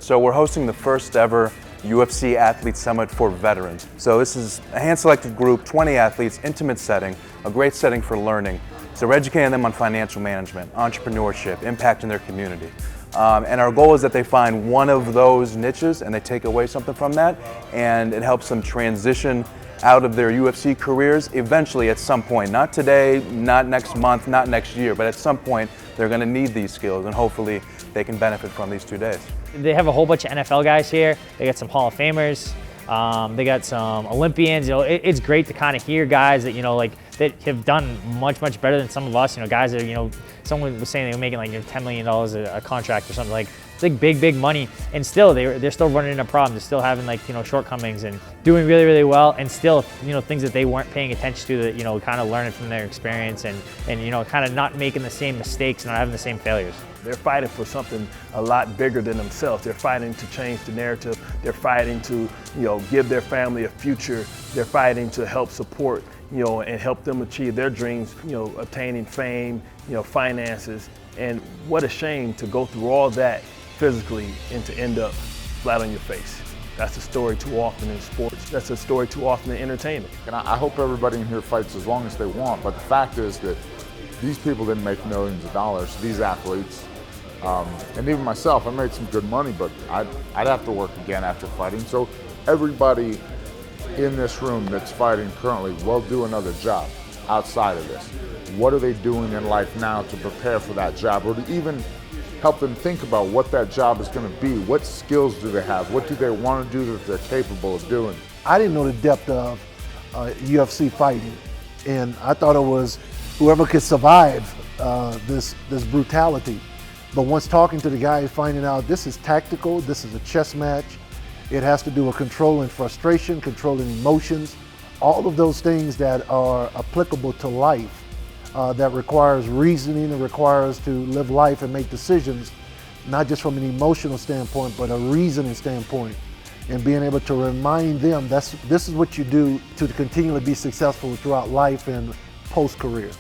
So we're hosting the first ever UFC Athlete Summit for veterans. So this is a hand-selected group, 20 athletes, intimate setting, a great setting for learning. So we're educating them on financial management, entrepreneurship, impact in their community. And our goal is that they find one of those niches and they take away something from that, and it helps them transition out of their UFC careers eventually at some point. Not today, not next month, not next year, but at some point they're going to need these skills, and hopefully they can benefit from these 2 days. They have a whole bunch of NFL guys here. They got some Hall of Famers. They got some Olympians. It's great to kind of hear guys that that have done much better than some of us. Guys that someone was saying they were making like $10 million a contract or something. It's like big money, and still they're still running into problems. They're still having shortcomings and doing really well, and still things that they weren't paying attention to, that kind of learning from their experience and kind of not making the same mistakes, not having the same failures. They're fighting for something a lot bigger than themselves. They're fighting to change the narrative. They're fighting to, give their family a future. They're fighting to help support, and help them achieve their dreams, obtaining fame, finances. And what a shame to go through all that physically and to end up flat on your face. That's a story too often in sports. That's a story too often in entertainment. And I hope everybody in here fights as long as they want, but the fact is that these people didn't make millions of dollars, these athletes. And even myself, I made some good money, but I'd have to work again after fighting. So everybody in this room that's fighting currently will do another job outside of this. What are they doing in life now to prepare for that job, or to even help them think about what that job is going to be? What skills do they have? What do they want to do that they're capable of doing? I didn't know the depth of UFC fighting, and I thought it was whoever could survive this brutality. But once talking to the guys, finding out this is tactical, this is a chess match, it has to do with controlling frustration, controlling emotions, all of those things that are applicable to life, that requires reasoning and requires to live life and make decisions, not just from an emotional standpoint, but a reasoning standpoint. And being able to remind them this is what you do to continually be successful throughout life and post-career.